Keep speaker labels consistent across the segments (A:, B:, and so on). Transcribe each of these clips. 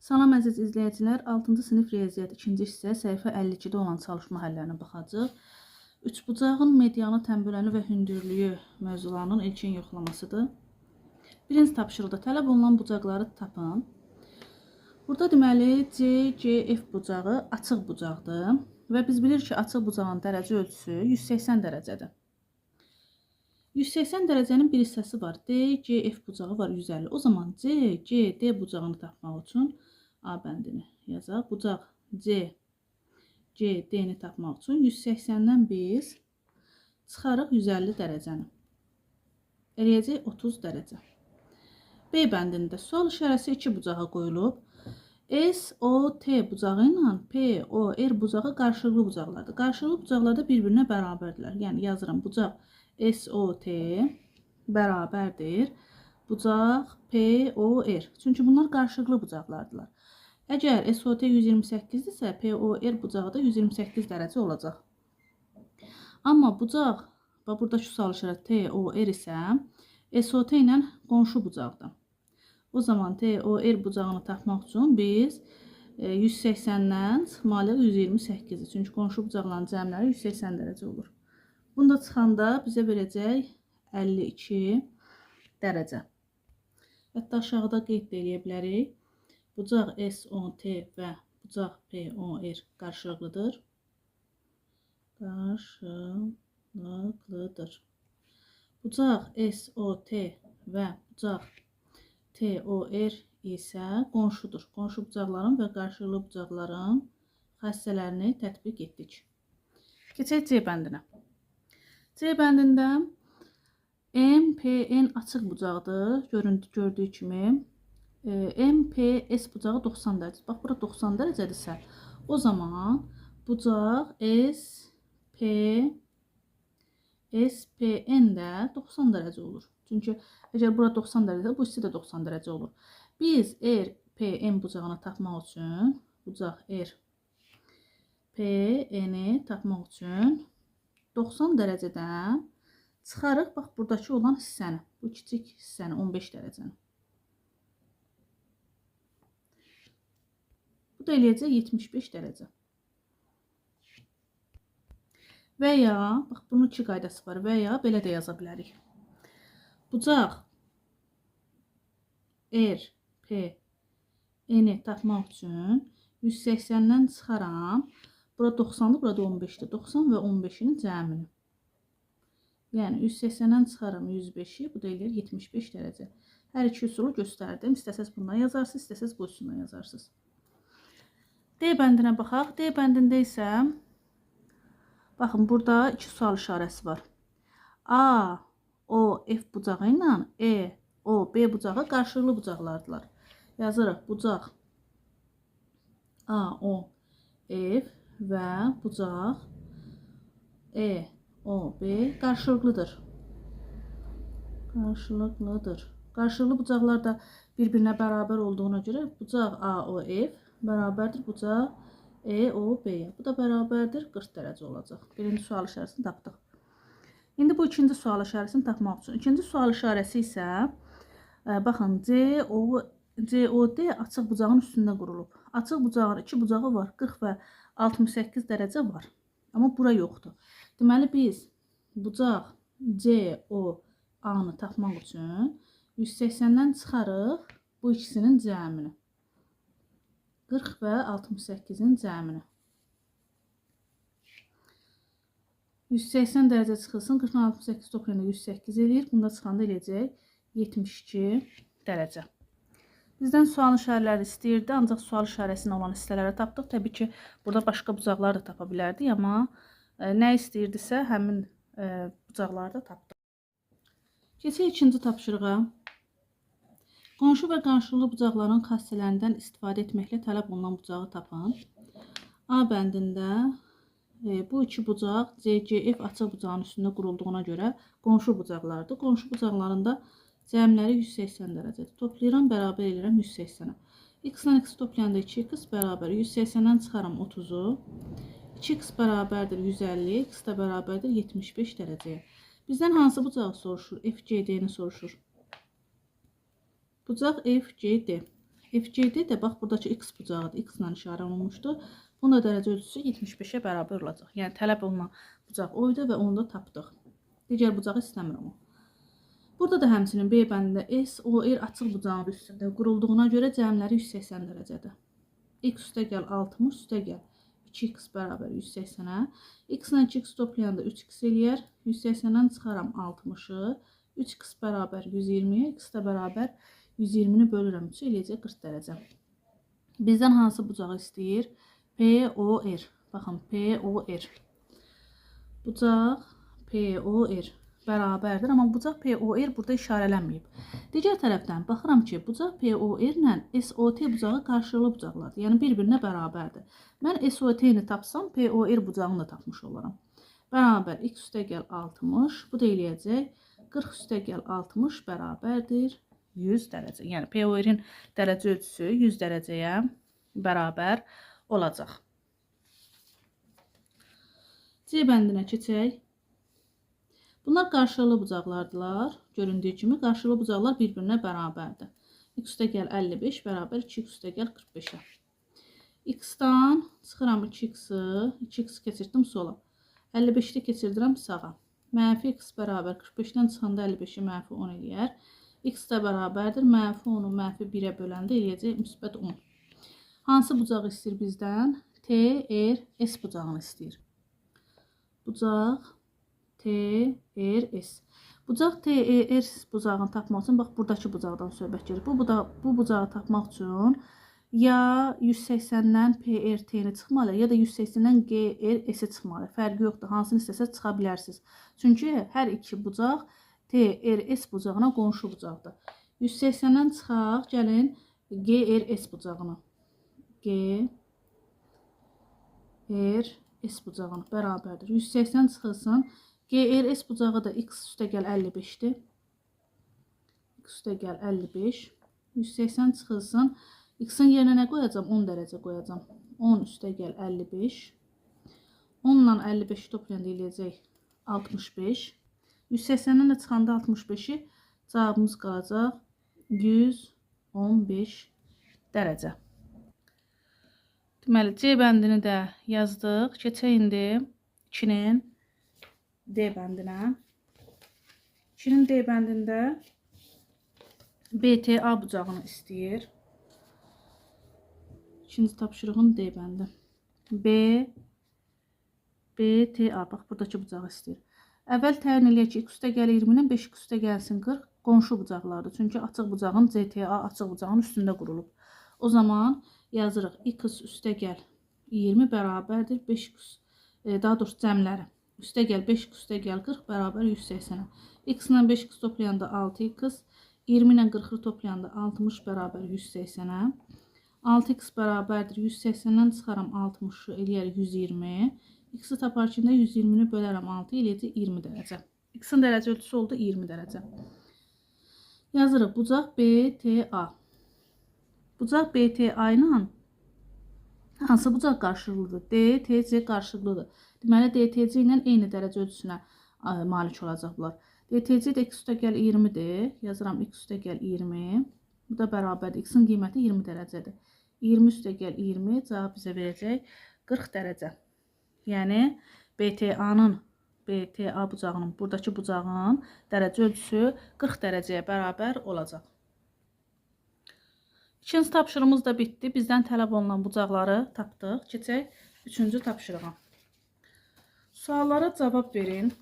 A: Salam əziz izləyicilər, 6-cı sinif riyaziyyat 2-ci hissə səhifə 52-də olan çalışma həllərinə baxacağıq. Üçbucağın medianı, təmböləni və hündürlüyü mövzularının ilkin yoxlamasıdır. Birinci tapşırıqda tələb olunan bucaqları tapın. Burada deməli CCF bucağı açıq bucaqdır və biz bilirik ki, açıq bucağın dərəcə ölçüsü 180 dərəcədir. 180 dərəcənin bir hissəsi var. DCF bucağı var 150. O zaman CD bucağını tapmaq üçün A bəndini yazaq. Bucaq CD-ni tapmaq üçün 180-dən biz çıxarıq 150 dərəcəni. Eləyəcək 30 dərəcə. B bəndində sual işarəsi 2 bucağa qoyulub. SOT bucağı ilə POR bucağı qarşılıqlı bucaqlardır. Qarşılıqlı bucaqlarda bir-birinə bərabərdirlər. Yəni yazıram bucaq SOT bərabərdir bucaq POR. Çünki bunlar qarşılıqlı bucaqlardılar. Əgər SOT 128-dirsə, POR bucağı da 128 dərəcə olacaq. Amma bucaq, və buradakı sual işarəsi TOR isə SOT ilə qonşu bucaqdır. O zaman TOR bucağını tapmaq üçün biz 180-dən çıxmalıyıq 128-i. Çünki qonşu bucaqların cəmləri 180 dərəcə olur. Bunda çıxanda bizə verəcək 52 dərəcə. Hətta aşağıda qeyd eləyə bilərik. Bucaq SOT və bucaq POR qarşılıqlıdır. Bucaq SOT və bucaq TOR isə qonşudur. Qonşu bucaqların və qarşılıqlı bucaqların xassələrini tətbiq etdik. Keçək C bəndinə. C bəndində MPN açıq bucaqdır. Gördüyü kimi MPS bucağı 90 dərəcə. Bax, bura 90 dərəcədirsə, o zaman bucaq SPN də 90 dərəcə olur. Çünki əgər bura 90 dərəcə, bu hissi də 90 dərəcə olur. Biz RPN bucağını tapmaq üçün, bucaq RPN-i tapmaq üçün 90 dərəcədən çıxarıq, bax, buradakı olan hissəni, bu kiçik hissəni, 15 dərəcəni. Bu da eləyəcək 75 dərəcə. Və ya, bax, bunun iki qaydası var və ya belə də yaza bilərik. Bucaq RPN-i tapmaq üçün 180-dən çıxaram. Burada 90-dır, burada 15-dir. 90 və 15-in cəmini. Yəni 180-dən çıxaram 105-i, bu da eləyir 75 dərəcə. Hər iki üsulu göstərdim. İstəsəz bundan yazarsınız, istəsəz bu üsuldan yazarsınız. D bəndinə baxaq. D bəndində isə baxın, burada iki sual işarəsi var. A, O, F bucağı ilə E, O, B bucağı qarşılıqlı bucaqlardılar. Yazırıq bucaq A, O, F və bucaq E, O, B qarşılıqlıdır. Qarşılıqlı bucaqlar da bir-birinə bərabər olduğuna görə bucaq A, O, F bərabərdir bucaq E, O, B-yə. Bu da bərabərdir 40 dərəcə olacaq. Birinci sual işarəsini tapdıq. İndi bu ikinci sual işarəsini tapmaq üçün. İkinci sual işarəsi isə baxın, COD açıq bucağın üstündə qurulub. Açıq bucağın iki bucağı var. 40 və 68 dərəcə var. Amma bura yoxdur. Deməli, biz bucaq COA-nı tapmaq üçün 180-dən çıxarıq bu ikisinin cəmini. 40 və 68-in cəmini. 180 dərəcə çıxılsın. 40 və 68 toplayanda 108 eləyir. Bunda çıxanda eləyəcək 72 dərəcə. Bizdən sual işarələri istəyirdi. Ancaq sual işarəsində olan hissələrə tapdıq. Təbii ki, burada başqa bucaqlar da tapa bilərdik. Amma nə istəyirdisə, həmin bucaqları da tapdıq. Keçək ikinci tapşırığa. Qonşu və qarşılıqlı bucaqların xassələrindən istifadə etməklə tələb olunan bucağı tapın. A bəndində bu iki bucaq CCF açıq bucağın üstündə qurulduğuna görə qonşu bucaqlardır. Qonşu bucaqlarında cəmləri 180 dərəcədir. Toplayıram, bərabər edirəm 180-ə. X-dən X toplayanda 2X bərabər 180-dən çıxaram 30-u. 2X bərabərdir 150, X də bərabərdir 75 dərəcəyə. Bizdən hansı bucağı soruşur? FCD-ni soruşur. Bucaq FCD. FCD də bax buradakı x bucağıdır. X ilə işarə olunmuşdu. Bunun da dərəcə ölçüsü 75-ə bərabər olacaq. Yəni tələb olunan bucaq o idi və onu da tapdıq. Digər bucağı istəmirəm o. Burada da həmçinin B bəndində SOR açıq bucağın üstündə qurulduğuna görə cəmləri 180 dərəcədir. X üstə gəl 60, üstə gəl 2x bərabər 180-ə. X ilə 2x toplayanda 3x eləyər. 180-dən çıxaram 60-ı. 3x bərabər 120, x də bərabər 120-ni bölürəm 3 eləyəcək 40 dərəcə. Bizdən hansı bucağı istəyir? POR. Baxın, POR. Bucaq POR bərabərdir, amma bucaq POR burada işarələnməyib. Digər tərəfdən baxıram ki, bucaq POR ilə SOT bucağı qarşılıqlı bucaqlardır. Yəni bir-birinə bərabərdir. Mən SOT-ni tapsam, POR bucağını da tapmış olaram. Bərabər x üstə gəl 60, bu da eləyəcək 40 üstə gəl 60 bərabərdir 100 dərəcə. Yəni POR-in dərəcə ölçüsü 100 dərəcəyə bərabər olacaq. C bəndinə keçək. Bunlar qarşılıqlı bucaqlardılar. Göründüyü kimi qarşılıqlı bucaqlar bir-birinə bərabərdir. X üstə gəl 55 bərabər 2x üstə gəl 45-ə. X-dan çıxıram 2x-i, 2x keçirdim sola. 55-də keçirdirəm sağa. Mənfi x bərabər 45-dən çıxanda 55-i mənfi 10 eləyər. X də bərabərdir. Mənfi 10-u mənfi 1-ə böləndə eləyəcək müsbət 10. Hansı bucağı istəyir bizdən? TRS bucağını istəyir. Bucaq TRS. Bucaq TRS bucağını tapmaq üçün, bax, buradakı bucaqdan söhbət gedir. Bu bucağı tapmaq üçün ya 180-dən PRT-ni çıxmalı, ya da 180-dən GRS-i çıxmalı. Fərqi yoxdur. Hansını istəsəz çıxa bilərsiniz. Çünki hər iki bucaq TRS bucağına qonşu bucaqdır. 180-dən çıxaq, gəlin GRS bucağına. GRS bucağına bərabərdir. 180 çıxılsın. GRS bucağı da x üstə gəl 55-dir. X üstə gəl 55. 180 çıxılsın. X-in yerinə nə qoyacam? 10 dərəcə qoyacam. 10 üstə gəl 55. 10 ilə 55-i toplayanda eləyəcək 65. 180-dən də çıxanda 65-i cavabımız qalacaq 115 dərəcə. Deməli, C bəndini də yazdıq. Keçək indi 2-nin D bəndinə. 2-nin D bəndində BTA bucağını istəyir. İkinci tapşırığın D bəndi. BTA, bax, buradakı bucağı istəyir. Əvvəl təyin eləyək ki, x üstə gəl 20-dən 5x üstə gəlsin 40 qonşu bucaqlardır. Çünki açıq bucağın CTA açıq bucağın üstündə qurulub. O zaman yazırıq x üstə gəl 20 bərabərdir 5x, daha doğrusu cəmləri. Üstə gəl 5x üstə gəl 40 bərabər 180. X ilə 5x toplayanda 6x, 20 ilə 40-ı toplayanda 60 bərabər 180-ə. 6x bərabərdir 180-dən çıxaram 60-ı eləyər 120. X-i taparkində 120-ni bölərəm 6 eləyəcək 20 dərəcə. X-in dərəcə ölçüsü oldu 20 dərəcə. Yazırıq bucaq BTA. Bucaq BTA ilə hansı bucaq qarşılıqlıdır? DTC qarşılıqlıdır. Deməli, DTC ilə eyni dərəcə ölçüsünə malik olacaqlar. DTC də x üstə gəl 20-dir. Yazıram x üstə gəl 20. Bu da bərabərdir. X-in qiyməti 20 dərəcədir. 20 üstə gəl 20 cavab bizə verəcək 40 dərəcə. Yəni, BTA bucağının, buradakı bucağın dərəcə ölçüsü 40 dərəcəyə bərabər olacaq. İkinci tapşırığımız da bitdi. Bizdən tələb olunan bucaqları tapdıq. Keçək üçüncü tapşırığa. Suallara cavab verin.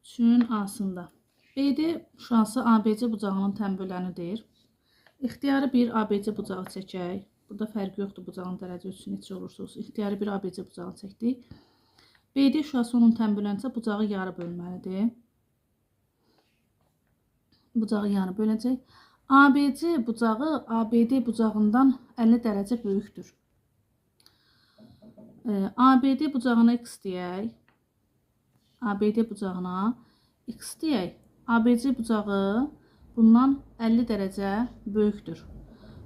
A: 3-ün A-sında. BD şansı ABC bucağının tənbölənidir. İxtiyarı bir ABC bucağı çəkək. Burada fərqi yoxdur bucağın dərəcə ölçüsü necə olursa olsun. İxtiyarı bir ABC bucağı çəkdik. BD şurası onun tənbölənsə bucağı yarı bölməlidir. Bucağı yarı böləcək. ABC bucağı ABD bucağından 50 dərəcə böyükdür. ABD bucağına x deyək. ABD bucağına x deyək. ABC bucağı bundan 50 dərəcə böyükdür.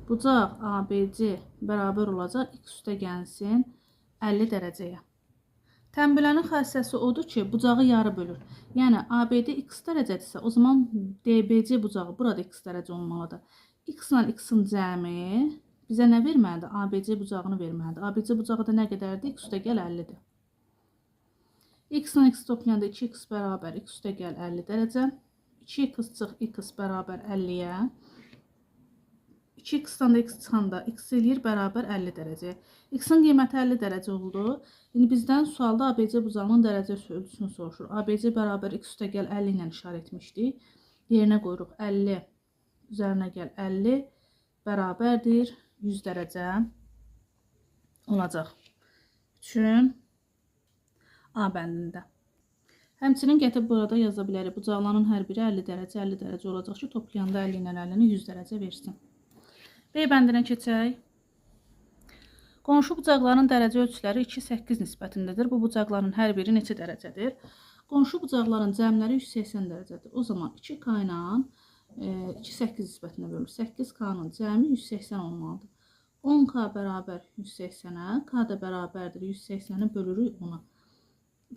A: Bucaq ABC bərabər olacaq x üstə gəlsin 50 dərəcəyə. Tənbölənin xassəsi odur ki, bucağı yarı bölür. Yəni, ABD x dərəcədirsə, o zaman DBC bucağı burada x dərəcə olmalıdır. X ilə X-in cəmi bizə nə verməlidir? ABC bucağını verməlidir. ABC bucağı da nə qədərdir? X üstəgəl 50-dir. X ilə X toplayanda 2X bərabər X üstəgəl 50 dərəcə. 2X çıx X bərabər 50-yə. 2X-dan da X çıxanda X eləyir bərabər 50 dərəcəyə. X-in qiyməti 50 dərəcə oldu. İndi bizdən sualda ABC bucağının dərəcə ölçüsünü soruşur. ABC bərabər X üstəgəl 50 ilə işarə etmişdik. Yerinə qoyuruq 50 üzərinə gəl 50 bərabərdir 100 dərəcə olacaq. Üçün A bəndində. Həmçinin gətirib burada yaza bilərik. Bucaqların hər biri 50 dərəcə olacaq ki, toplayanda 50 ilə 50-ni 100 dərəcə versin. B bəndinə keçək. Qonşu bucaqların dərəcə ölçüləri 2-8 nisbətindədir. Bu bucaqların hər biri neçə dərəcədir? Qonşu bucaqların cəmləri 180 dərəcədir. O zaman 2K ilə 2-8 nisbətində bölünür. 8K-nın cəmi 180 olmalıdır. 10K bərabər 180-ə, K da bərabərdir 180-i bölürük 10-a.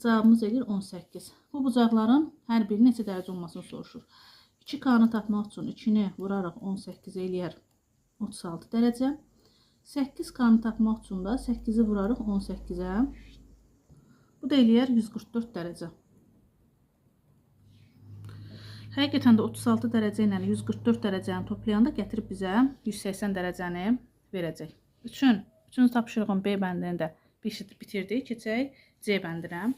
A: Cavabımız edir 18. Bu bucaqların hər biri neçə dərəcə olmasını soruşur. 2K-nı tapmaq üçün 2-ni vuraraq 18 eləyər 36 dərəcə. 8K-nı tapmaq üçün da 8-i vurarıq 18-ə. Bu da eləyər 144 dərəcə. Həqiqətən də 36 dərəcə ilə 144 dərəcəni toplayanda gətirib bizə 180 dərəcəni verəcək. Üçüncü tapşırığın B bəndini də bitirdik. Keçək C bəndinə.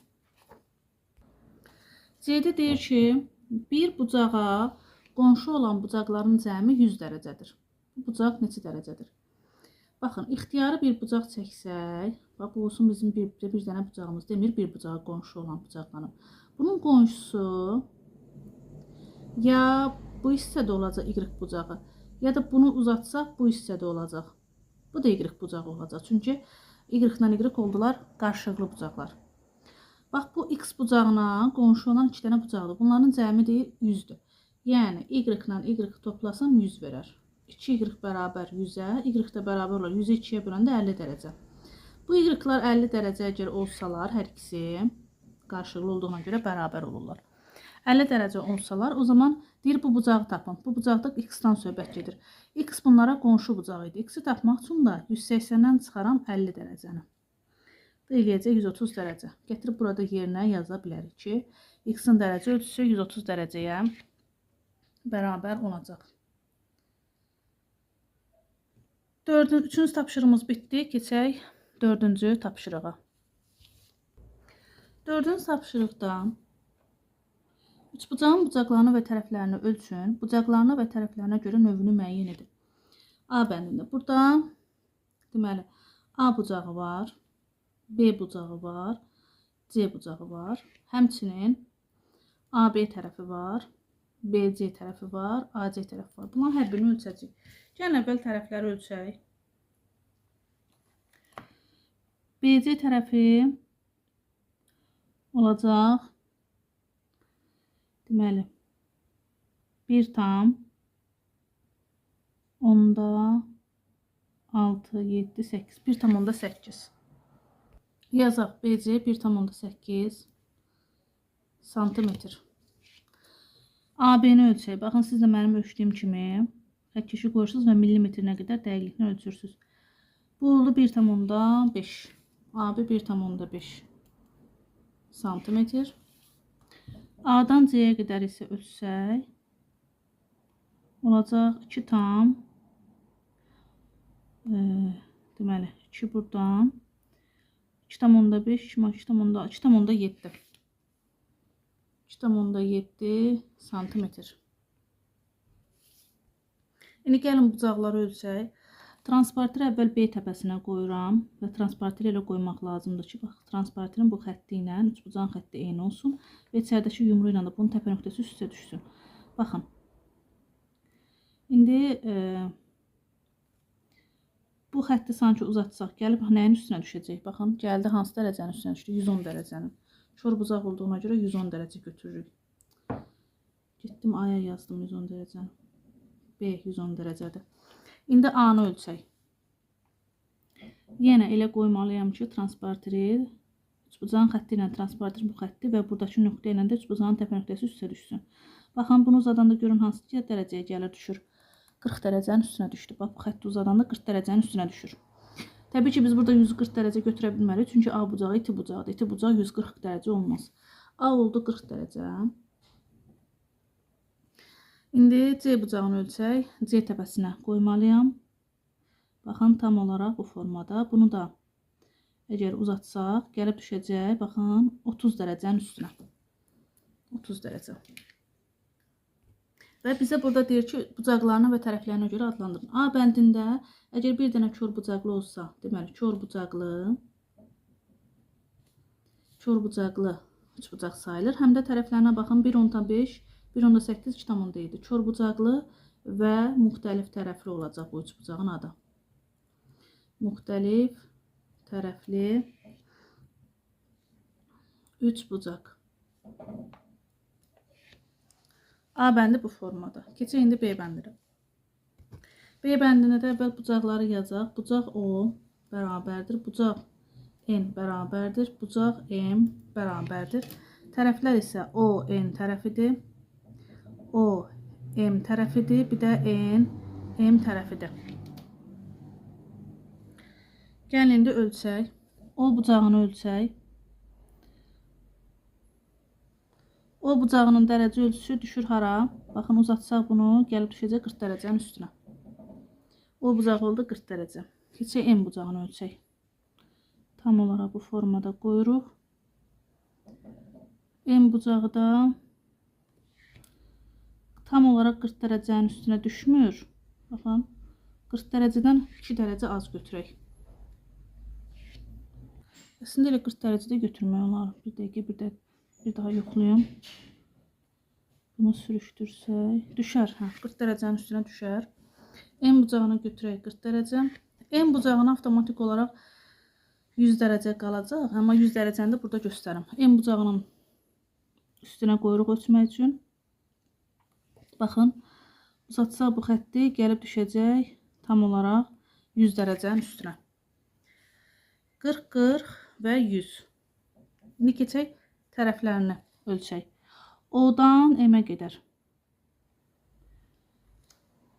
A: C-də deyir ki, bir bucağa qonşu olan bucaqların cəmi 100 dərəcədir. Bu bucaq neçə dərəcədir? Baxın, ixtiyarı bir bucaq çəksək, bax, bu olsun bizim bir dənə bucağımız demir, bir bucağa qonşu olan bucaqların. Bunun qonşusu ya bu hissədə olacaq Y bucağı, ya da bunu uzatsaq bu hissədə olacaq. Bu da Y bucağı olacaq. Çünki Y ilə Y oldular qarşılıqlı bucaqlar. Bax, bu X bucağına qonşu olan 2 dənə bucaqdır. Bunların cəmi deyir 100-dür. Yəni, Y ilə Y toplasam 100 verər. 2Y bərabər 100-ə, Y də bərabər olar. 100-ü 2-yə böləndə 50 dərəcə. Bu Y-lər 50 dərəcəyə görə olsalar, hər ikisi qarşılıqlı olduğuna görə bərabər olurlar. 50 dərəcə olsalar, o zaman deyir bu bucağı tapın. Bu bucaqda X-dan söhbət gedir. X bunlara qonşu bucağı idi. X-i tapmaq üçün da 180-dən çıxaram 50 dərəcəni. Eləyəcək 130 dərəcə. Gətirib burada yerinə yaza bilərik ki, X-in dərəcə ölçüsü 130 dərəcəyə bərabər olacaq. Üçüncü tapşırığımız bitdi. Keçək dördüncü tapşırığa. Dördüncü tapşırıqda üçbucağın bucaqlarını və tərəflərini ölçün. Bucaqlarına və tərəflərinə görə növünü müəyyən edin. A bəndində. Burada deməli A bucağı var, B bucağı var, C bucağı var. Həmçinin AB tərəfi var, BC tərəfi var, AC tərəfi var. Bunların hər birini ölçəcəyik. Gəlin əvvəl tərəfləri ölçək. BC tərəfi olacaq. Deməli 1 tam 10-da 6, 7, 8. 1 tam 10-da 8. Yazaq BC 1 tam 10-da 8 santimetr. AB-ni ölçək. Baxın, siz də mənim ölçdüyüm kimi xəttkeşi qoyursunuz və millimetrinə qədər dəqiqliklə ölçürsünüz. Bu oldu 1 tam 10-da 5. AB 1 tam 10-da 5 santimetr. A-dan C-yə qədər isə ölçsək, olacaq 2 tam, deməli, 2 buradan, 2 tam 10-da 5, 2 tam 10-da 7. 2 tam 10-da 7 santimetr. İndi gəlin bucaqları ölçək. Transpartiri əvvəl B təpəsinə qoyuram və transpartiri ilə qoymaq lazımdır ki, bax, transpartirin bu xətti ilə üçbucağın xətti eyni olsun və içəridəki yumru ilə də bunun təpə nöqtəsi üstə düşsün. Baxın. İndi bu xətti sanki uzatsaq, gəlib nəyin üstünə düşəcək? Baxın, gəldi hansı dərəcənin üstünə düşdü? 110 dərəcənin. Kör bucaq olduğuna görə 110 dərəcə götürürük. Getdim A-ya yazdım 110 dərəcəni. B 110 dərəcədir. İndi A-nı ölçək. Yenə elə qoymalıyam ki, transpartiri üçbucağın xətti ilə transpartirin bu xətti və buradakı nöqtə ilə də üçbucağın təpə nöqtəsi üstə düşsün. Baxın, bunu uzadanda görün hansı dərəcəyə gəlir düşür. 40 dərəcənin üstünə düşdü. Bax, bu xətti uzadanda 40 dərəcənin üstünə düşür. Təbii ki, biz burada 140 dərəcə götürə bilmərik. Çünki A bucağı iti bucaqdır. İti bucaq 140 dərəcə olmaz. A oldu 40 dərəcə. İndi C bucağını ölçək. C təpəsinə qoymalıyam. Baxın, tam olaraq bu formada. Bunu da əgər uzatsaq, gəlib düşəcək. Baxın, 30 dərəcənin üstünə. 30 dərəcə. Və bizə burada deyir ki, bucaqlarına və tərəflərinə görə adlandırın. A bəndində əgər bir dənə kör bucaqlı olsa, deməli, kör bucaqlı üç bucaq sayılır. Həm də tərəflərinə baxın, 1.5, 1.8, 2.7. Kör bucaqlı və müxtəlif tərəfli olacaq bu üç bucağın adı. Müxtəlif tərəfli üç bucaq. A bəndi bu formada. Keçək indi B bəndinə. B bəndinə də əvvəl bucaqları yazacaq. Bucaq O bərabərdir. Bucaq N bərabərdir. Bucaq M bərabərdir. Tərəflər isə O, N tərəfidir. O, M tərəfidir. Bir də N, M tərəfidir. Gəlin indi ölçək. O bucağını ölçək. O bucağının dərəcə ölçüsü düşür hara? Baxın, uzatsaq bunu, gəlib düşəcək 40 dərəcənin üstünə. O bucaq oldu 40 dərəcə. Keçək M bucağını ölçək. Tam olaraq bu formada qoyuruq. M bucağı da tam olaraq 40 dərəcənin üstünə düşmür. Baxın, 40 dərəcədən 2 dərəcə az götürək. Əslində elə 40 dərəcədə götürmək olar. Bir dəqiqə, bir daha yoxlayım. Bunu sürüşdürsək. Düşər. 40 dərəcənin üstünə düşər. M bucağını götürək 40 dərəcə. M bucağını avtomatik olaraq 100 dərəcə qalacaq. Amma 100 dərəcəni də burada göstərim. M bucağının üstünə qoyuruq ölçmək üçün. Baxın. Uzatsaq bu xətti gəlib düşəcək tam olaraq 100 dərəcənin üstünə. 40, 40 və 100. İndi keçək tərəflərini ölçək. O-dan M-ə gedər.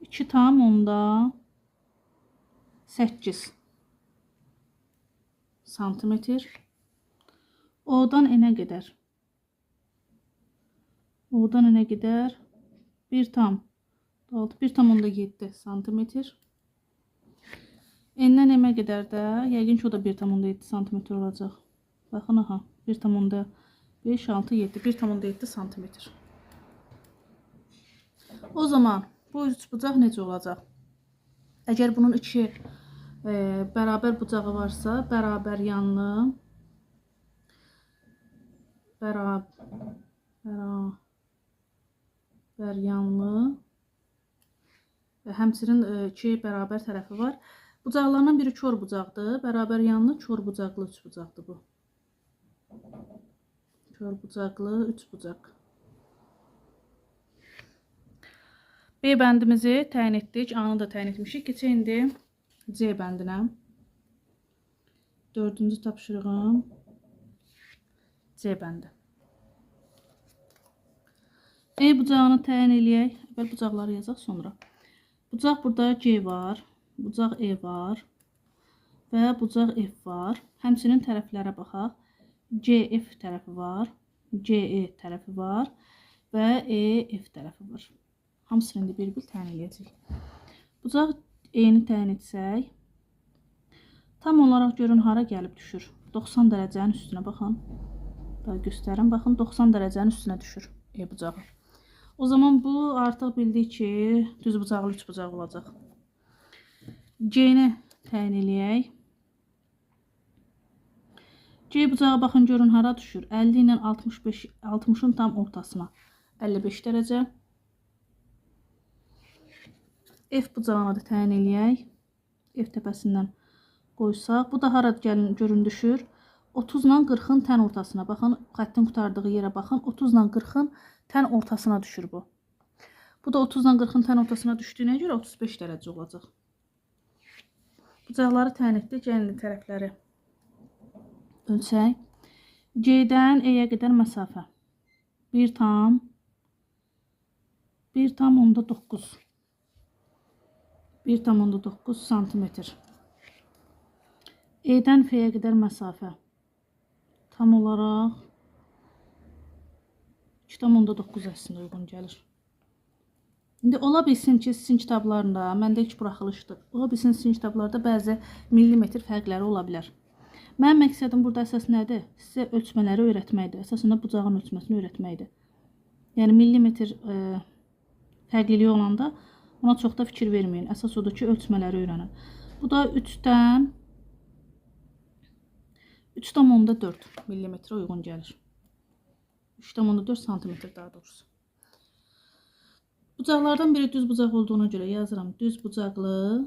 A: 2,8 santimetr. O-dan N-ə gedər. O-dan N-ə gedər. 1,7 santimetr. N-dən M-ə gedər də, yəqin ki, o da 1,7 santimetr olacaq. Baxın, 1,5, 6, 7, 1,7 santimetr. O zaman bu üç bucaq necə olacaq? Əgər bunun iki bərabər bucağı varsa, bərabər yanlı və həmçinin iki bərabər tərəfi var. Bucaqlarından biri kör bucaqdır. Bərabər yanlı kör bucaqlı üç bucaqdır bu. Kör bucaqlı üç bucaq. B bəndimizi təyin etdik. A-nı da təyin etmişik. Keçək indi C bəndinə. Dördüncü tapşırığım C bəndi. E bucağını təyin eləyək. Əvvəl bucaqları yazaq sonra. Bucaq burada C var. Bucaq E var. Və bucaq F var. Həmçinin tərəflərə baxaq. CF tərəfi var. CE tərəfi var. Və EF tərəfi var. Hamısını indi bir-bir təyin edəcək. Bucaq E-ni təyin etsək. Tam olaraq görün hara gəlib düşür. 90 dərəcənin üstünə baxın. Daha göstərin. Baxın 90 dərəcənin üstünə düşür E bucağı. O zaman bu artıq bildik ki, düz bucaqlı üç bucaq olacaq. C-ni təyin eləyək. C bucağı baxın görün hara düşür. 50 ilə 60'ın tam ortasına. 55 dərəcə. F bucağına da təyin eləyək. F təpəsindən qoysaq. Bu da hara görün düşür. 30 ilə 40'ın tən ortasına. Baxın, xəttin qutardığı yerə baxın. 30 ilə 40'ın tən ortasına düşür bu. Bu da 30 ilə 40'ın tən ortasına düşdüyünə görə 35 dərəcə olacaq. Bucaqları təyin etdik. Gəlin tərəfləri ölçək. C-dən E-yə qədər məsafə 1,9. 1,9 santimetr. E-dən F-yə qədər məsafə tam olaraq 2,9 əslində uyğun gəlir. İndi ola bilsin ki, sizin kitablarında, məndə ilk buraxılışdır. Ola bilsin sizin kitablarda bəzi millimetr fərqləri ola bilər. Mənim məqsədim burada əsas nədir? Sizə ölçmələri öyrətməkdir. Əsasında bucağın ölçməsini öyrətməkdir. Yəni millimetr fərqliliyi olanda ona çox da fikir verməyin. Əsas odur ki, ölçmələri öyrənin. Bu da 3,4 millimetrə uyğun gəlir. 3,4 santimetr daha doğrusu. Bucaqlardan biri düz bucaq olduğuna görə yazıram. Düz bucaqlı.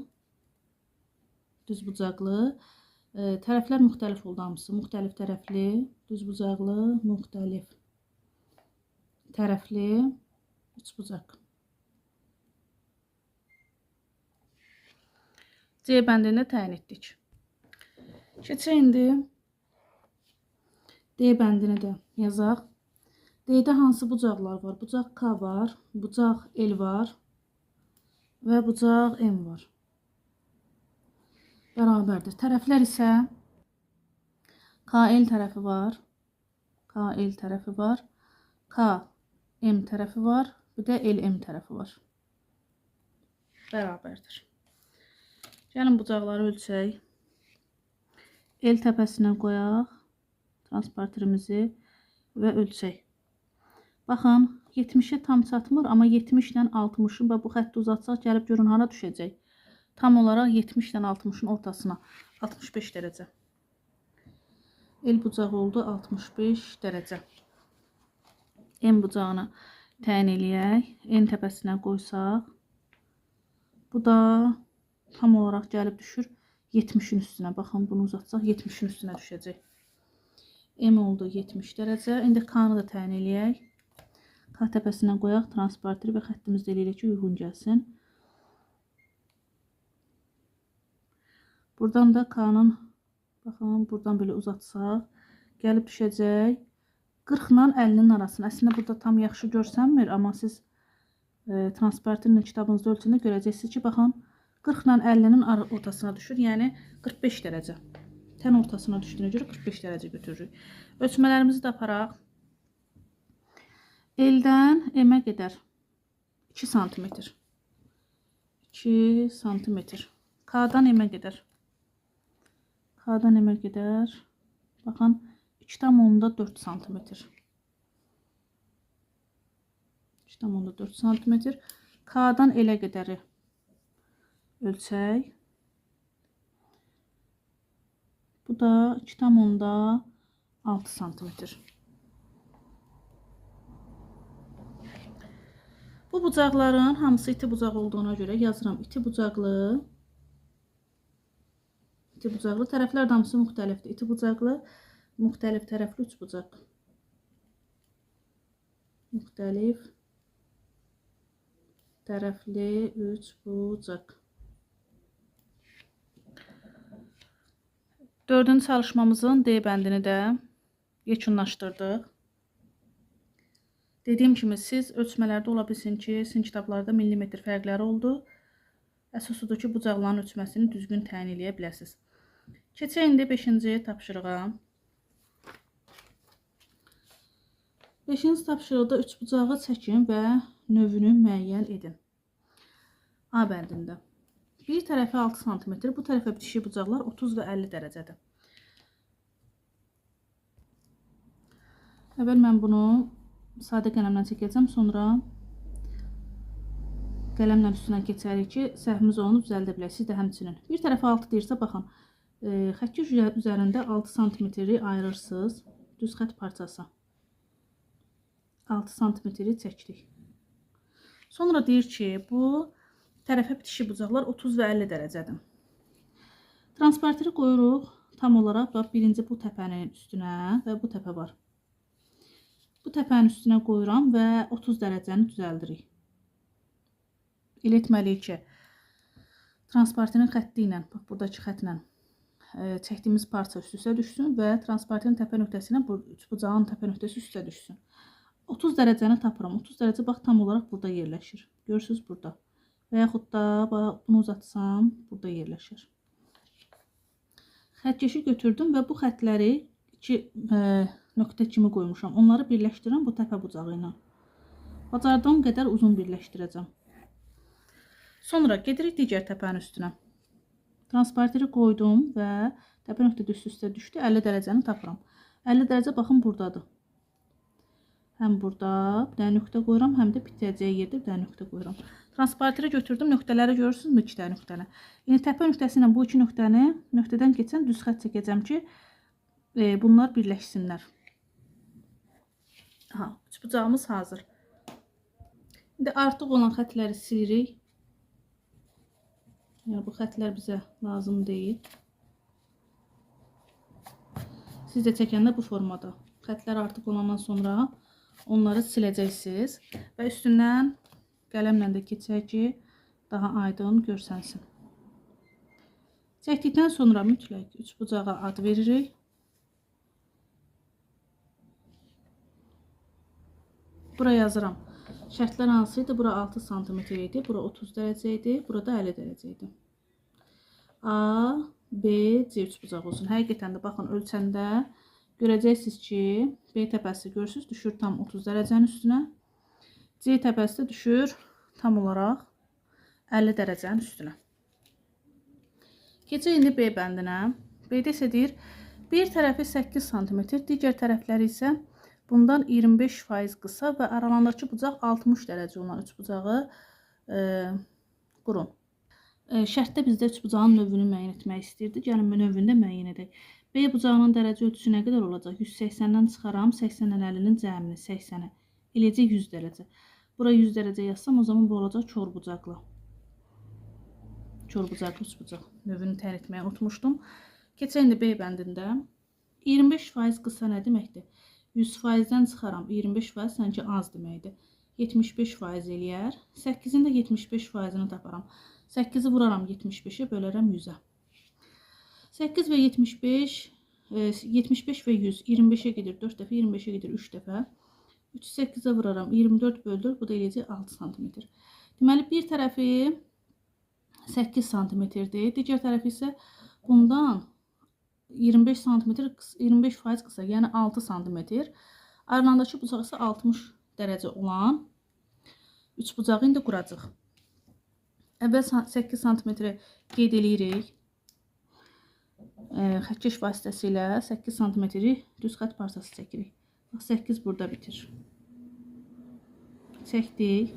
A: Tərəflər müxtəlif oldu hamısı. Müxtəlif tərəfli, düz bucaqlı, müxtəlif tərəfli, üç bucaq. C bəndini təyin etdik. Keçək indi D bəndini də yazaq. D-də hansı bucaqlar var? Bucaq K var, bucaq L var və bucaq M var. Bərabərdir. Tərəflər isə KL tərəfi var, KL tərəfi var, KM tərəfi var, bir də LM tərəfi var. Bərabərdir. Gəlin bucaqları ölçək. L təpəsinə qoyaq transparterimizi və ölçək. Baxın, 70-ə tam çatmır, amma 70-dən 60-ın və bu xətti uzatsaq gəlib görün hara düşəcək. Tam olaraq 70-dən 60-ın ortasına 65 dərəcə. El bucağı oldu 65 dərəcə. En bucağını təyin eləyək. En təpəsinə qoysaq. Bu da tam olaraq gəlib düşür 70-in üstünə. Baxın, bunu uzatsaq 70-in üstünə düşəcək. M oldu 70 dərəcə. İndi K-nı da təyin eləyək. K təpəsinə qoyaq transparteri və xəttimiz də eləyək ki, uyğun gəlsin. Buradan da K-nın, baxın, buradan belə uzatsaq, gəlib düşəcək 40 ilə 50-nin arasına. Əslində burada tam yaxşı görsənmir, amma siz transparterin kitabınızda ölçəndə görəcəksiniz ki, baxın, 40 ilə 50-nin ortasına düşür, yəni 45 dərəcə. Tən ortasına düşdüyünə görə 45 dərəcə götürürük. Ölçmələrimizi də aparaq. L-dən M-ə qədər 2 santimetr. 2 santimetr. K-dan M-ə qədər. K-dan M-ə qədər. Baxın, 2,4 santimetr. 2,4 santimetr. K-dan L-ə qədəri ölçək. Bu da 2,6 santimetr. Bu bucaqların hamısı iti bucaq olduğuna görə yazıram. İti bucaqlı. İti bucaqlı. Tərəflər də hamısı müxtəlifdir. İti bucaqlı, müxtəlif tərəfli 3 bucaq. Müxtəlif tərəfli 3 bucaq. Dördüncü çalışmamızın D bəndini də yekunlaşdırdıq. Dediyim kimi, siz ölçmələrdə ola bilsin ki, sizin kitablarda millimetr fərqləri oldu. Əsas odur ki, bucaqların ölçməsini düzgün təyin eləyə biləsiniz. Keçək indi 5-ci tapşırığa. 5-ci tapşırıqda 3 bucağı çəkin və növünü müəyyən edin. A bəndində. Bir tərəfi 6 cm, bu tərəfə bitişik bucaqlar 30 və 50 dərəcədir. Əvvəl mən bunu sadə qələmlə çəkəcəm, sonra qələmlə üstündən keçərik ki, səhvimiz onu düzəldə bilək. Siz də həmçinin. Bir tərəfi 6 deyirsə, baxın, xətt üzərində 6 cm-i ayırırsınız. Düz xətt parçası. 6 cm-i çəkdik. Sonra deyir ki, bu tərəfə bitişik bucaqlar 30 və 50 dərəcədir. Transparteri qoyuruq tam olaraq birinci bu təpənin üstünə və bu təpə var. Bu təpənin üstünə qoyuram və 30 dərəcəni düzəldirik. Elə etməliyik ki, transparterin xətti ilə, bax, buradakı xətlə çəkdiyimiz parça üst-üstə düşsün və transparterin təpə nöqtəsi ilə bu üç bucağın təpə nöqtəsi üstə düşsün. 30 dərəcəni tapıram. 30 dərəcə bax tam olaraq burada yerləşir. Görürsünüz burada. və yaxud da bunu uzatsam burada yerləşir. Xətkeşi götürdüm və bu xətləri iki nöqtə kimi qoymuşam. Onları birləşdirəm bu təpə bucağı ilə. Bacardığım qədər uzun birləşdirəcəm. Sonra gedirik digər təpənin üstünə. Transparenteri qoydum və təpə nöqtədə üst-üstə düşdü. 50 dərəcəni tapıram. 50 dərəcə baxın buradadır. Həm burada bir dənə nöqtə qoyuram, həm də bitəcəyi yerdə bir dənə nöqtə qoyuram. Transparenteri götürdüm, nöqtələri görürsünüzmü? 2 dənə nöqtəni. İndi təpə nöqtəsi ilə bu iki nöqtəni nöqtədən keçən düz xətt çəkəcəm ki, bunlar birləşsinlər. Aha, üçbucağımız hazır. İndi artıq olan xətləri silirik. Yəni bu xətlər bizə lazım deyil. Siz də çəkəndə bu formada. Xətlər artıq olandan sonra onları siləcəksiniz və üstündən qələmlə də keçək ki, daha aydın görsənsin. Çəkdikdən sonra mütləq üçbucağa ad veririk. Bura yazıram. Şərtlər hansıydı? Bura 6 sm idi, bura 30 dərəcə idi, burada 50 dərəcə idi. A, B, C üçbucaq olsun. Həqiqətən də baxın ölçəndə görəcəksiniz ki, B təpəsi görürsünüz düşür tam 30 dərəcənin üstünə. C təpəsi də düşür tam olaraq 50 dərəcənin üstünə. Keçək indi B bəndinə. B-də isə deyir, bir tərəfi 8 sm, digər tərəfləri isə bundan 25% qısa və aralarındakı bucaq 60 dərəcə olan üçbucağı qurun. Şərtdə bizdə üçbucağın növünü müəyyən etmək istəyirdi. Gəlin növünü də müəyyən edək. B bucağının dərəcə ölçüsü nə qədər olacaq? 180-dən çıxaram, 80-dən 50-nin cəmini 80-ə. Eləcək 100 dərəcə. Bura 100 dərəcə yazsam, o zaman bu olacaq korbucaqlı. Korbucaqlı üçbucaq. Növünü təyin etməyi unutmuşdum. Keçək indi B bəndində. 25% qısa nə deməkdir? 100%-dən çıxaram. 25% sanki az deməkdir. 75% eləyər. 8-in də 75%-ni taparam. 8-i vuraram 75-ə, bölərəm 100-ə. 8 və 75, 75 və 100, 25-ə gedir 4 dəfə, 25-ə gedir 3 dəfə. 3-8-ə vuraram, 24 böldür, bu da eləyəcək 6 cm. Deməli, bir tərəfi 8 cm-dir, digər tərəfi isə bundan 25 cm, 25% qısa, yəni 6 cm. Aralarındakı bucaq isə 60 dərəcə olan üçbucağı indi quracaq. Əvvəl 8 cm qeyd eləyirik. Xətkeş vasitəsilə 8 cm düz xətt parçası çəkirik. 8 burada bitir. Çəkdik.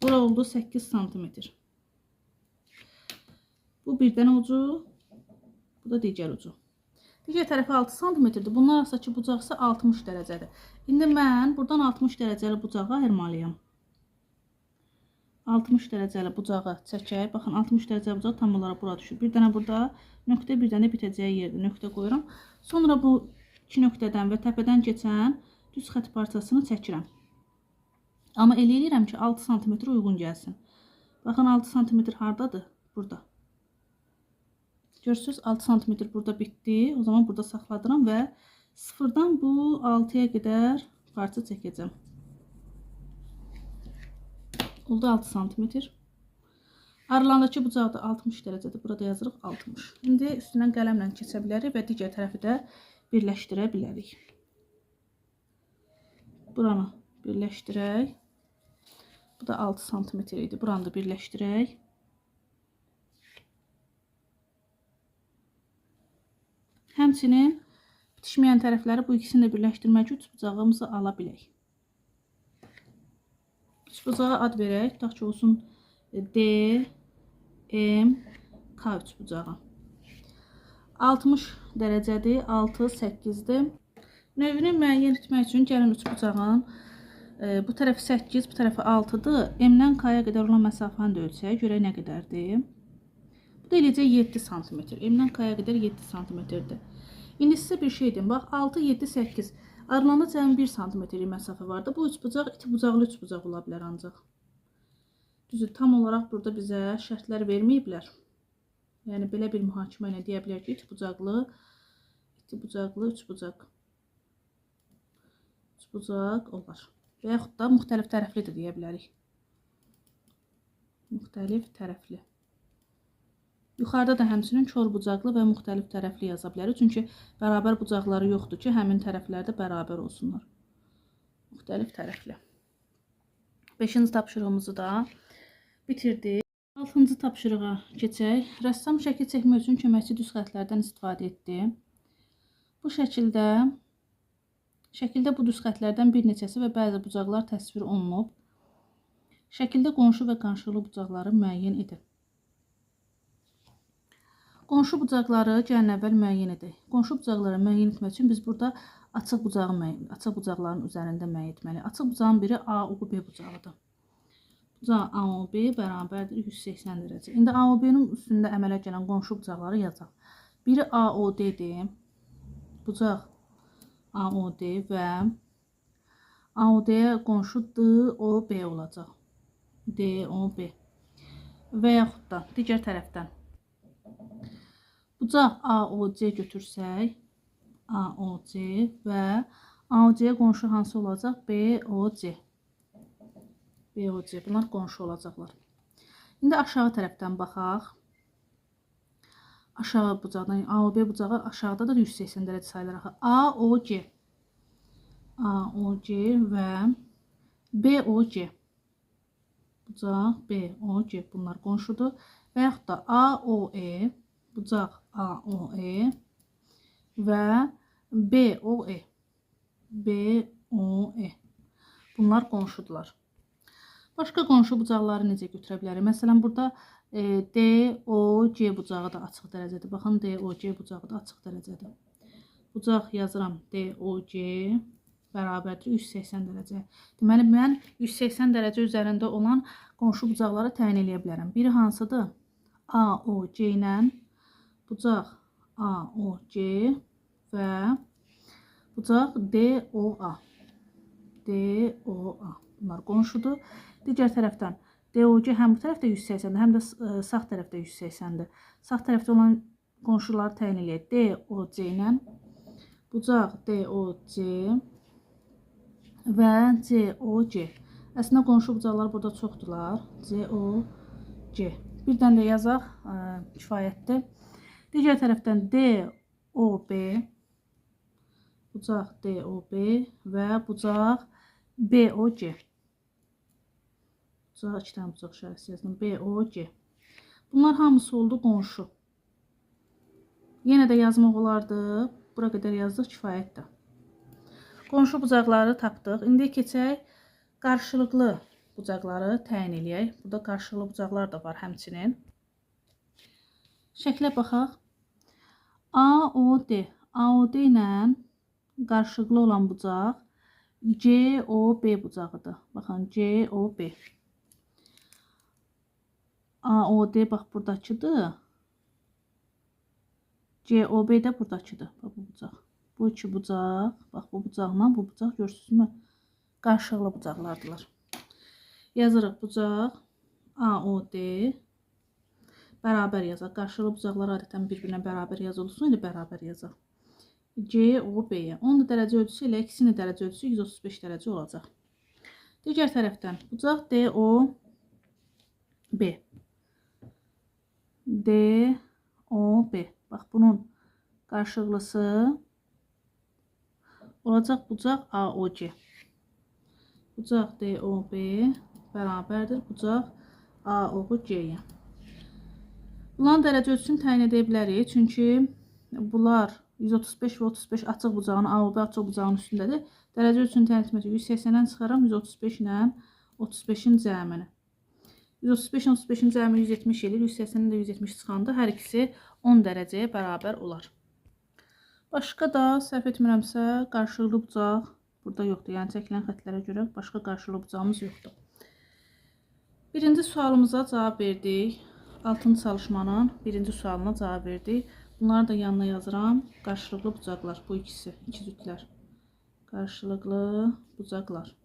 A: Bura oldu 8 cm. Bu bir dənə ucu, bu da digər ucu. Digər tərəfi 6 cm-dir. Bunlar arasındakı bucaq isə 60 dərəcədir. İndi mən buradan 60 dərəcəli bucağı ayırmalıyam. 60 dərəcəli bucağı çəkək. Baxın 60 dərəcəli bucaq tam olaraq bura düşür. Bir dənə burada nöqtə, bir dənə bitəcəyi yerdə nöqtə qoyuram. Sonra bu iki nöqtədən və təpədən keçən düz xətt parçasını çəkirəm. Amma elə eləyirəm ki 6 cm uyğun gəlsin. Baxın 6 cm hardadır? Burada. Görürsünüz 6 cm burada bitdi. O zaman burada saxladıram və sıfırdan bu 6-ya qədər parça çəkəcəm. Oldu 6 cm. Aralarındakı bucaq da 60 dərəcədir. Burada yazırıq 60. İndi üstündən qələmlə keçə bilərik və digər tərəfi də birləşdirə bilərik. Buranı birləşdirək. Bu da 6 cm idi. Buranı da birləşdirək. Həmçinin bitişməyən tərəfləri bu ikisini də birləşdirmək üçün üçbucağımızı ala bilək. Üçbucağa ad verək. Tutaq ki olsun D, M, K üçbucağı. 60 dərəcədir. 6, 8-dir. Növünü müəyyən etmək üçün gəlin üçbucağın bu tərəfi 8, bu tərəfi 6-dır. M-dən K-ya qədər olan məsafəni də ölçək. Görək nə qədərdir. Bu da eləcək 7 cm. M-dən K-ya qədər 7 cm-dir. İndi sizə bir şey deyim. Bax 6, 7, 8. Aralarında cəmi 1 cm məsafə vardı. Bu üçbucaq iti bucaqlı üçbucaq ola bilər ancaq. Düzdür, tam olaraq burada bizə şərtlər verməyiblər. Yəni belə bir mühakimə ilə deyə bilər ki, iti bucaqlı üçbucaq olar. Və yaxud da müxtəlif tərəfli də deyə bilərik. müxtəlif tərəfli. Yuxarıda da həmçinin kör bucaqlı və müxtəlif tərəfli yaza bilərik. Çünki bərabər bucaqları yoxdur ki, həmin tərəflər də bərabər olsunlar. Müxtəlif tərəfli. 5-ci tapşırığımızı da bitirdik. 6-cı tapşırığa keçək. Rəssam şəkil çəkmək üçün köməkçi düz xətlərdən istifadə etdi. Bu şəkildə bu düz xətlərdən bir neçəsi və bəzi bucaqlar təsvir olunub. Şəkildə qonşu və qarşılıqlı bucaqları müəyyən edin. Qonşu bucaqları gəlin əvvəl müəyyən edək. Qonşu bucaqları müəyyən etmək üçün biz burada açıq bucaqların üzərində müəyyən etməliyik. Açıq bucağın biri AOB bucağıdır. Bucaq AOB bərabərdir 180 dərəcə. İndi AOB-nin üstündə əmələ gələn qonşu bucaqları yazaq. Biri AOD-dir. Bucaq AOD və AOD-yə qonşu DOB olacaq. DOB. Və yaxud da digər tərəfdən bucaq AOC götürsək, AOC və AOC-yə qonşu hansı olacaq? BOC. BOC. Bunlar qonşu olacaqlar. İndi aşağı tərəfdən baxaq. Aşağı bucaqdan, AOB bucağı aşağıda da 180 dərəcə sayılaraq. AOC. AOC və BOC. Bucaq BOC. Bunlar qonşudur. Və yaxud da AOE. Bucaq AOE və BOE. BOE. Bunlar qonşudurlar. Başqa qonşu bucaqları necə götürə bilərik? Məsələn, burada DOC bucağı da açıq dərəcədir. Baxın, DOC bucağı da açıq dərəcədir. Bucaq yazıram DOC bərabərdir 180 dərəcə. Deməli, mən 180 dərəcə üzərində olan qonşu bucaqları təyin edə bilərəm. Biri hansıdır? AOC ilə bucaq AOC və bucaq DOA. DOA. Bunlar qonşudur. Digər tərəfdən DOC həm bu tərəfdə 180-dir, həm də sağ tərəfdə 180-dir. Sağ tərəfdə olan qonşuları təyin edək. DOC ilə bucaq DOC və COC. Əslində qonşu bucaqlar burada çoxdurlar. COC. Birdən də yazaq, kifayətdir. Digər tərəfdən DOB, bucaq DOB və bucaq BOC. Bucaq 2 dənə bucaq işarəsi yazdım. BOC. Bunlar hamısı oldu qonşu. Yenə də yazmaq olardı. Bura qədər yazdıq, kifayətdir. Qonşu bucaqları tapdıq. İndi keçək qarşılıqlı bucaqları təyin eləyək. Burada qarşılıqlı bucaqlar da var həmçinin. Şəklə baxaq. AOD. AOD ilə qarşılıqlı olan bucaq COB bucağıdır. Baxın, COB. AOD bax buradakıdır. COB də buradakıdır. Bax bu bucaq. Bu iki bucaq, bax bu bucaqla bu bucaq görürsünüzmü? Qarşılıqlı bucaqlardılar. Yazırıq bucaq AOD bərabər yazaq. Qarşılıqlı bucaqlar adətən bir-birinə bərabər yazılsın, elə bərabər yazaq. COB-yə 10 dərəcə ölçüsü ilə ikisinin dərəcə ölçüsü 135 dərəcə olacaq. Digər tərəfdən bucaq DOB. DOB. Bax bunun qarşılıqlısı olacaq bucaq AOC. Bucaq DOB bərabərdir bucaq AOC-yə. Bunların dərəcə ölçüsünü təyin edə bilərik. Çünki bunlar 135 və 35 açıq bucağın, AOB açıq bucağın üstündədir. Dərəcə ölçüsünü təyin etmək üçün 180-dən çıxaram 135 ilə 35-in cəmini. 135-in 35-in cəmi 170 edir. 180-in də 170 çıxanda hər ikisi 10 dərəcəyə bərabər olar. Başqa da səhv etmirəmsə qarşılıqlı bucaq burada yoxdur. Yəni çəkilən xətlərə görə başqa qarşılıqlı bucağımız yoxdur. Birinci sualımıza cavab verdik. 6-cı çalışmanın birinci sualına cavab verdik. Bunları da yanına yazıram. Qarşılıqlı bucaqlar. Bu ikisi. İki cütlər. Qarşılıqlı bucaqlar.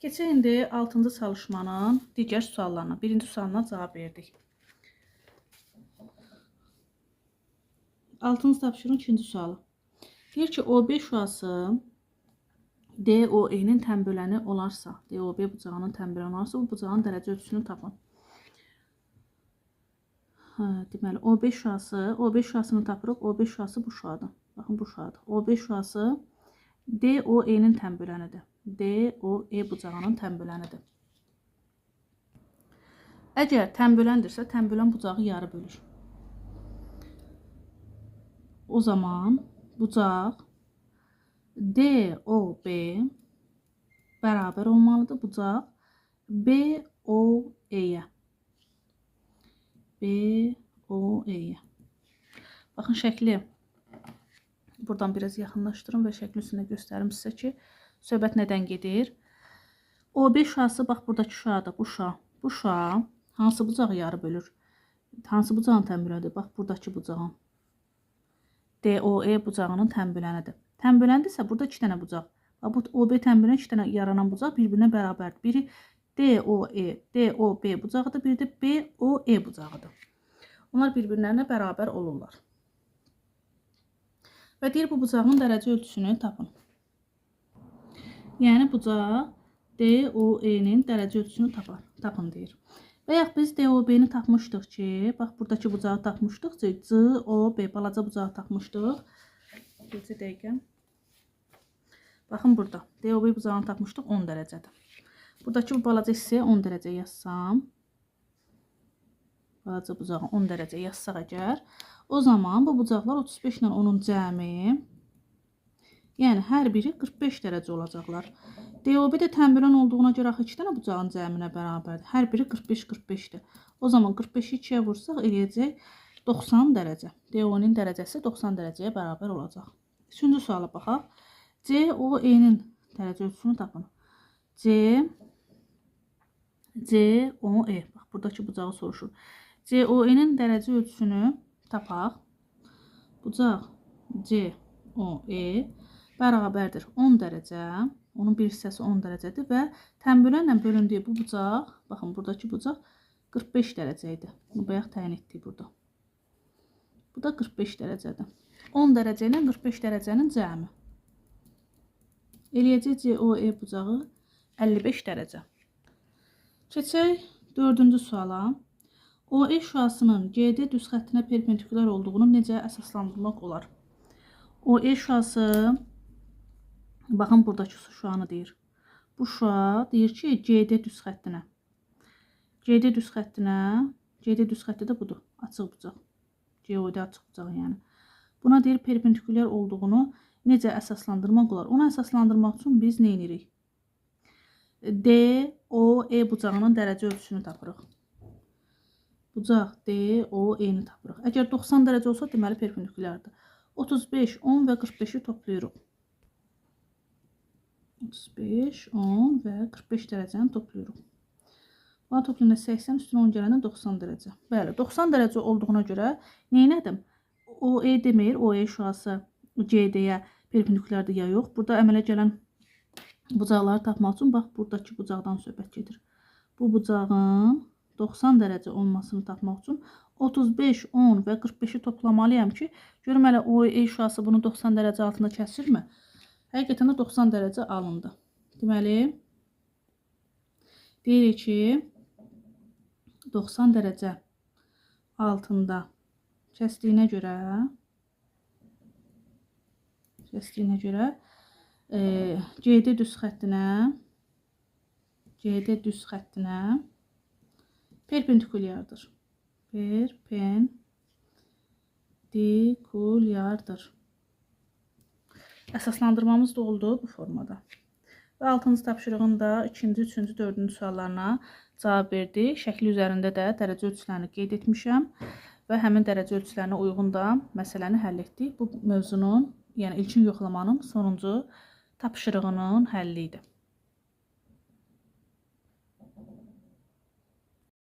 A: Keçək indi 6-cı çalışmanın digər suallarına. Birinci sualına cavab verdik. 6-cı tapşırığın 2-ci sualı. Deyir ki, OB şüası DOE-nin tənböləni olarsa, DOB bucağının tənböləni olarsa, bu bucağın dərəcə ölçüsünü tapın. Deməli, OB şüasını tapırıq. OB şüası bu şuadır. Baxın, bu şuadır. OB şüası DOE-nin tənbölənidir. DOE bucağının tənbölənidir. Əgər tənböləndirsə, tənbölən bucağı yarı bölür. O zaman bucaq DOB bərabər olmalıdır. Bucaq BOE-yə. BOE-yə. Baxın, şəkli buradan biraz yaxınlaşdırın və şəklin üstündə göstərim sizə ki, söhbət nədən gedir. OB şüası, bax, buradakı şüadır. Bu şüa hansı bucağı yarı bölür? Hansı bucağın tənbölənidir? Bax, buradakı bucağın. DOE bucağının tənbölənidir. Tənböləndirsə, burada 2 dənə bucaq. Bu OB tənbölən 2 dənə yaranan bucaq bir-birinə bərabərdir. Biri DOE, DOB bucağıdır, biri də BOE bucağıdır. Onlar bir-birlərinə bərabər olurlar. Və deyir, bu bucağın dərəcə ölçüsünü tapın. Yəni, bucaq DOE-nin dərəcə ölçüsünü tapın deyir. Və yaxud biz DOB-ni tapmışdıq ki, bax, buradakı bucağı tapmışdıq ki, COB balaca bucağı tapmışdıq. Bircə dəqiqə. Baxın, burada DOB bucağını tapmışdıq 10 dərəcədir. Buradakı bu balaca hissəyə 10 dərəcə yazsam, balaca bucağı 10 dərəcə yazsaq əgər, o zaman bu bucaqlar 35 ilə 10-un cəmi, yəni hər biri 45 dərəcə olacaqlar. DOB də tənbölən olduğuna görə 2 dənə bucağın cəminə bərabərdir. Hər biri 45-45-dir. O zaman 45-i 2-yə vursaq eləyəcək 90 dərəcə. DOE-nin dərəcəsi 90 dərəcəyə bərabər olacaq. 3-cü suala baxaq. COE-nin dərəcə ölçüsünü tapın. COE, bax, buradakı bucağı soruşur. COE-nin dərəcə ölçüsünü tapaq. Bucaq COE bərabərdir 10 dərəcə. Onun bir hissəsi 10 dərəcədir və tənbölənlə bölündüyü bu bucaq, baxın, buradakı bucaq 45 dərəcə idi. Bunu bayaq təyin etdik burada. Bu da 45 dərəcədir. 10 dərəcə ilə 45 dərəcənin cəmi. Eləyəcək COE bucağı 55 dərəcə. Keçək 4-cü suala. OE şüasının CD düz xəttinə perpendikulyar olduğunu necə əsaslandırmaq olar? OE şüası, baxın, buradakı şüanı deyir. Bu şüa deyir ki, CD düz xəttinə. CD düz xətti də budur, açıq bucaq. COD açıq bucaq, yəni. Buna deyir, perpendikulyar olduğunu necə əsaslandırmaq olar? Onu əsaslandırmaq üçün biz nə edirik? DOE bucağının dərəcə ölçüsünü tapırıq. Bucaq DOE-ni tapırıq. Əgər 90 dərəcə olsa, deməli perpendikulyardır. 35, 10 və 45-i toplayırıq. 35, 10 və 45 dərəcəni toplayırıq. Buna toplayında 80, üstünə 10 gələndə 90 dərəcə. Bəli, 90 dərəcə olduğuna görə neynədim? OE demir, OE şüası CD-yə perpendikulyardır ya yox. Burada əmələ gələn bucaqları tapmaq üçün, bax, buradakı bucaqdan söhbət gedir. Bu bucağın 90 dərəcə olmasını tapmaq üçün 35, 10 və 45-i toplamalıyam ki, görüm hələ OE şüası bunu 90 dərəcə altında kəsirmi? Həqiqətən də 90 dərəcə alındı. Deməli, deyirik ki, 90 dərəcə altında kəsdiyinə görə CD düz xəttinə perpendikulyardır. Perpendikulyardır. Əsaslandırmamız da oldu bu formada. Və 6-cı tapşırığın da 2-ci, 3-cü, 4-cü suallarına cavab verdi. Şəkli üzərində də dərəcə ölçülərini qeyd etmişəm və həmin dərəcə ölçülərinə uyğun da məsələni həll etdik. Bu mövzunun, yəni ilkin yoxlamanın sonuncu tapşırığının həlli idi.